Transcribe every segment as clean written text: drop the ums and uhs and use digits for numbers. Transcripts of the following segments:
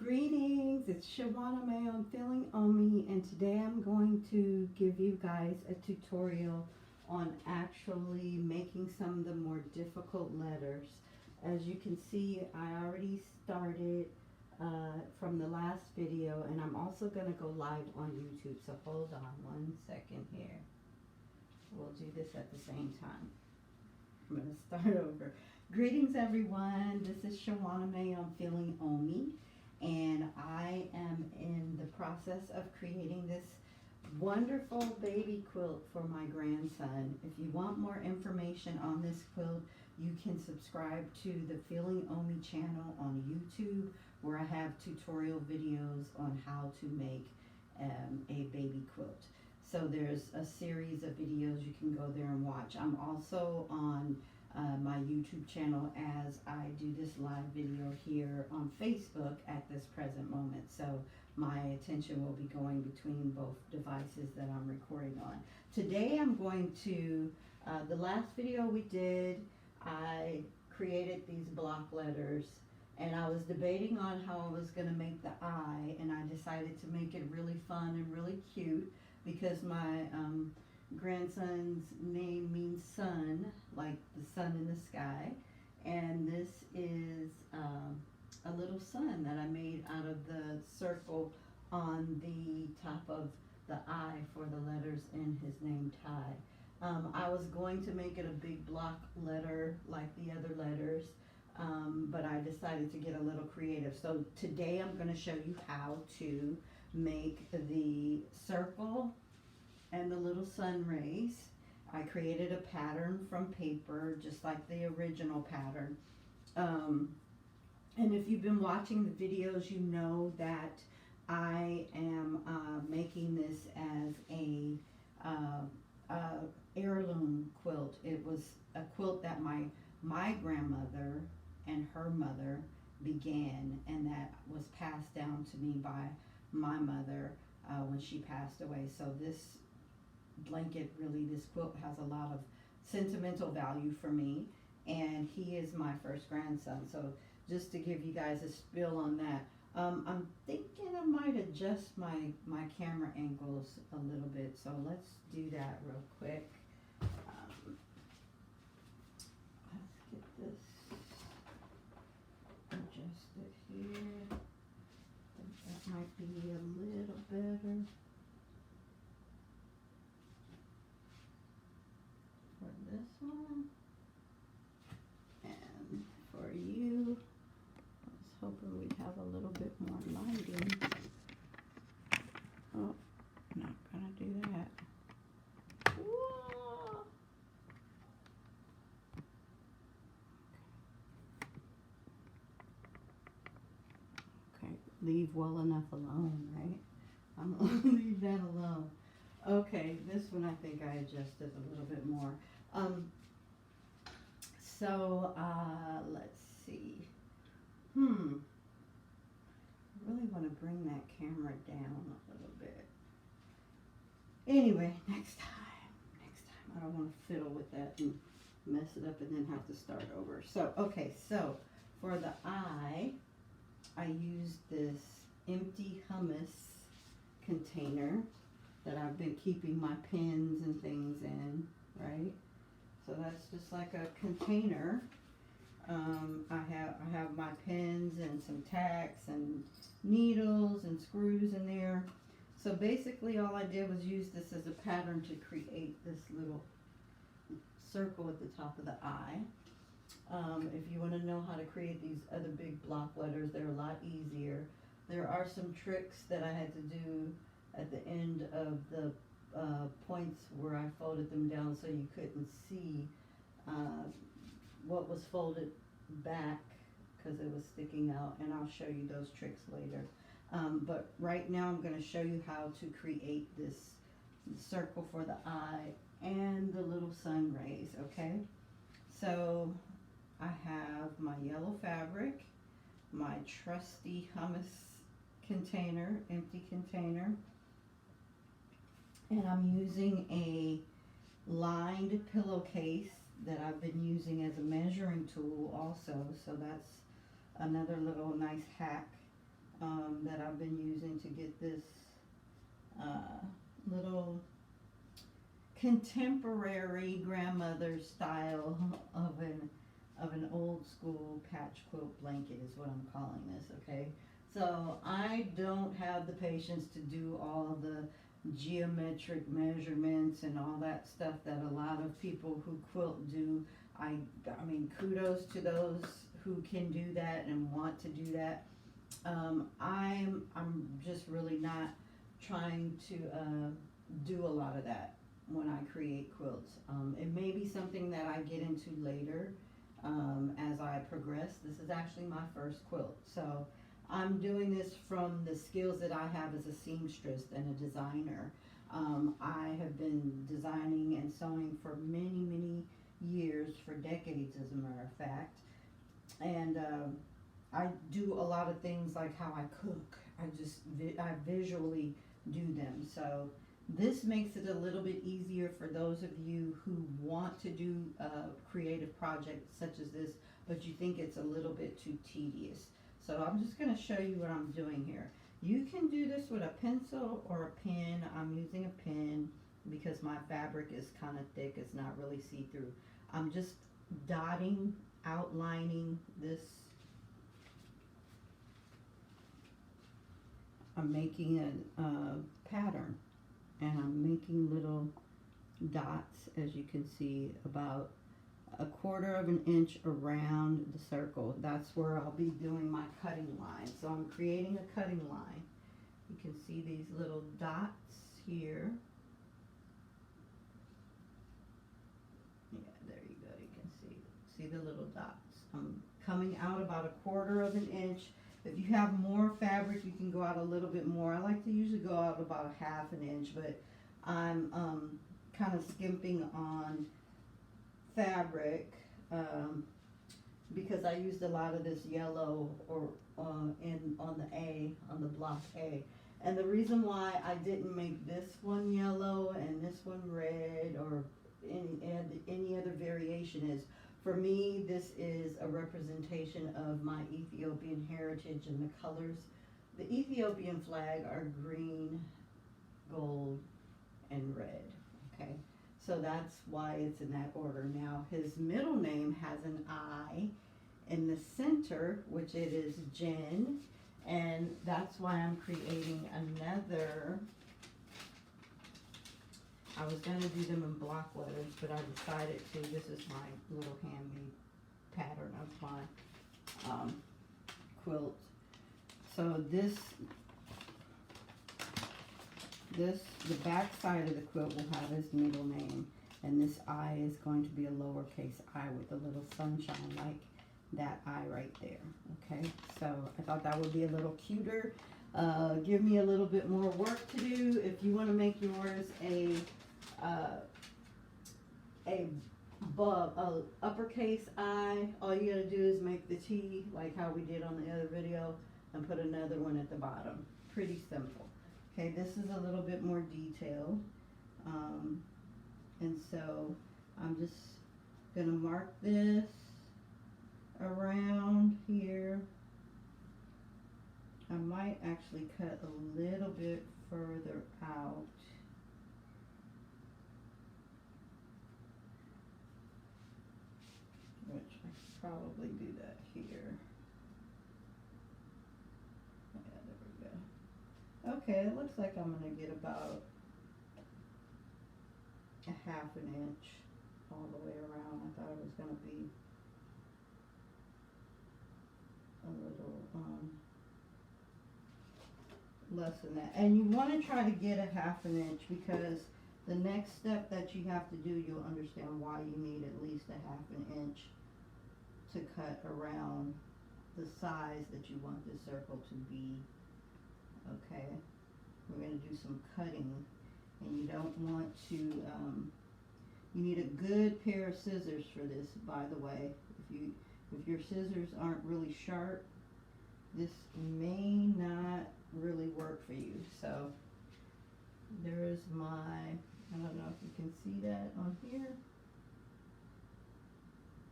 Greetings, it's Shawana May on Feeling Omi, and today I'm going to give you guys a tutorial on actually making some of the more difficult letters. As you can see, I already started from the last video, and I'm also going to go live on YouTube, so hold on one second here. We'll do this at the same time. I'm going to start over. Greetings everyone, this is Shawana May on Feeling Omi, and I am in the process of creating this wonderful baby quilt for my grandson. If you want more information on this quilt, you can subscribe to the Feeling Omi channel on YouTube, where I have tutorial videos on how to make a baby quilt. So there's a series of videos you can go there and watch. I'm also on my YouTube channel as I do this live video here on Facebook at this present moment. So my attention will be going between both devices that I'm recording on. Today I'm going to, the last video we did, I created these block letters, and I was debating on how I was going to make the I, and I decided to make it really fun and really cute because my grandson's name means sun, like the sun in the sky, and this is a little sun that I made out of the circle on the top of the I for the letters in his name, Ty. I was going to make it a big block letter like the other letters, but I decided to get a little creative. So today I'm going to show you how to make the circle and the little sun rays. I created a pattern from paper, just like the original pattern. And if you've been watching the videos, you know that I am making this as a heirloom quilt. It was a quilt that my grandmother and her mother began, and that was passed down to me by my mother when she passed away. So this blanket, really, this quilt has a lot of sentimental value for me, and he is my first grandson. So just to give you guys a spill on that, I'm thinking I might adjust my camera angles a little bit, so let's do that real quick. Let's get this adjusted here. I think that might be a little better for this one. And for you, I was hoping we'd have a little bit more lighting. Oh, not gonna do that. Whoa. Okay, leave well enough alone, right? I'm gonna leave that alone. Okay, this one I think I adjusted a little bit more. Let's see. I really want to bring that camera down a little bit. Anyway, next time. I don't want to fiddle with that and mess it up and then have to start over. So, okay, so for the I used this empty hummus container that I've been keeping my pens and things in, right? So that's just like a container. I have my pens and some tacks and needles and screws in there. So basically all I did was use this as a pattern to create this little circle at the top of the I. If you want to know how to create these other big block letters, they're a lot easier. There are some tricks that I had to do at the end of the points where I folded them down so you couldn't see what was folded back because it was sticking out, and I'll show you those tricks later. But right now I'm going to show you how to create this circle for the eye and the little sun rays, okay? So I have my yellow fabric, my trusty hummus container, empty container, and I'm using a lined pillowcase that I've been using as a measuring tool also, so that's another little nice hack that I've been using to get this little contemporary grandmother style of an old school patch quilt blanket is what I'm calling this, okay? So I don't have the patience to do all the geometric measurements and all that stuff that a lot of people who quilt do. I mean, kudos to those who can do that and want to do that. I'm just really not trying to do a lot of that when I create quilts. It may be something that I get into later as I progress. This is actually my first quilt, so I'm doing this from the skills that I have as a seamstress and a designer. I have been designing and sewing for many years, for decades as a matter of fact, and I do a lot of things like how I cook. I visually do them. So this makes it a little bit easier for those of you who want to do a creative project such as this, but you think it's a little bit too tedious. So I'm just going to show you what I'm doing here. You can do this with a pencil or a pen. I'm using a pen because my fabric is kind of thick. It's not really see-through. I'm just dotting, outlining this. I'm making a pattern, and I'm making little dots, as you can see, about 1/4 of an inch around the circle. That's where I'll be doing my cutting line. So I'm creating a cutting line. You can see these little dots here. Yeah, there you go. You can see the little dots. I'm coming out about 1/4 of an inch. If you have more fabric, you can go out a little bit more. I like to usually go out about 1/2 an inch, but I'm kind of skimping on fabric because I used a lot of this yellow or on the block A. And the reason why I didn't make this one yellow and this one red or any other variation is, for me, this is a representation of my Ethiopian heritage and the colors. The Ethiopian flag are green, gold, and red, okay? So that's why it's in that order. Now, his middle name has an I in the center, which it is Jen, and that's why I'm creating another. I was going to do them in block letters, but I decided to. This is my little handmade pattern of my quilt. So the back side of the quilt will have his middle name, and this I is going to be a lowercase I with a little sunshine like that I right there. Okay, so I thought that would be a little cuter. Give me a little bit more work to do. If you want to make yours a uppercase I, all you gotta do is make the T like how we did on the other video and put another one at the bottom. Pretty simple. Okay, this is a little bit more detailed, and so I'm just gonna mark this around here. I might actually cut a little bit further out. Which I could probably do that here. Yeah, there we go. Okay, it looks like I'm going to get about 1/2 an inch all the way around. I thought it was going to be a little less than that. And you want to try to get 1/2 an inch because the next step that you have to do, you'll understand why you need at least 1/2 an inch to cut around the size that you want this circle to be. Okay, we're going to do some cutting, and you don't want to, you need a good pair of scissors for this, by the way. If your scissors aren't really sharp, this may not really work for you. So there's my, I don't know if you can see that on here.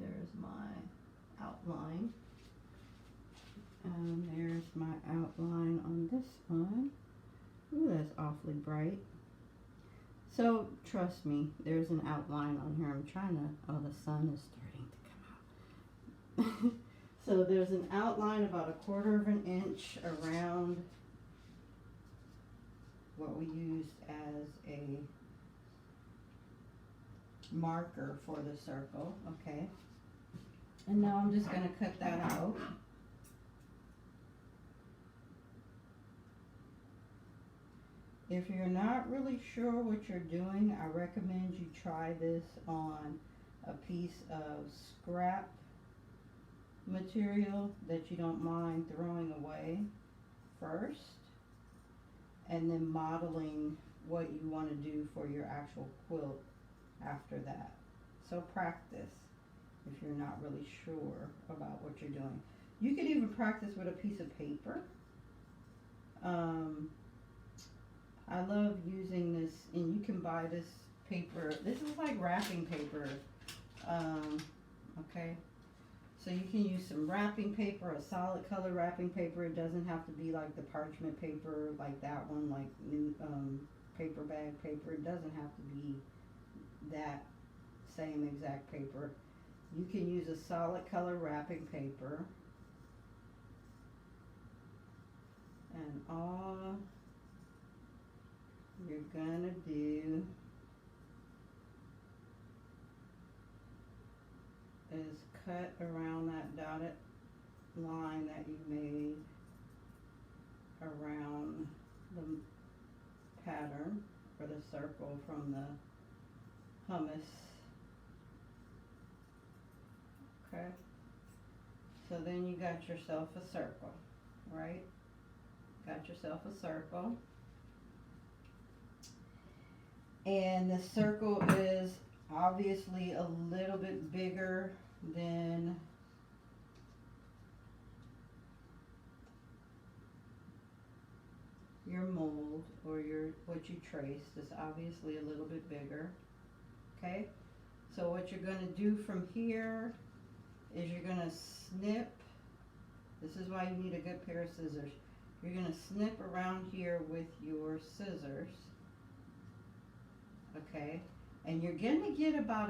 There's my outline. And there's my outline. outline on this one. Ooh, that's awfully bright. So trust me, there's an outline on here. I'm trying to, oh, the sun is starting to come out. So there's an outline about 1/4 of an inch around what we used as a marker for the circle, okay? And now I'm just going to cut that out. If you're not really sure what you're doing, I recommend you try this on a piece of scrap material that you don't mind throwing away first, and then modeling what you want to do for your actual quilt after that. So practice if you're not really sure about what you're doing. You could even practice with a piece of paper. I love using this, and you can buy this paper. This is like wrapping paper. Okay, so you can use some wrapping paper, a solid color wrapping paper. It doesn't have to be like the parchment paper, like that one, like new paper bag paper. It doesn't have to be that same exact paper. You can use a solid color wrapping paper, and all you're gonna do is cut around that dotted line that you made around the pattern or the circle from the hummus. Okay, so then you got yourself a circle, right? Got yourself a circle. And the circle is obviously a little bit bigger than your mold or your what you traced is obviously a little bit bigger. Okay, so what you're going to do from here is you're going to snip. This is why you need a good pair of scissors. You're going to snip around here with your scissors. Okay, and you're going to get about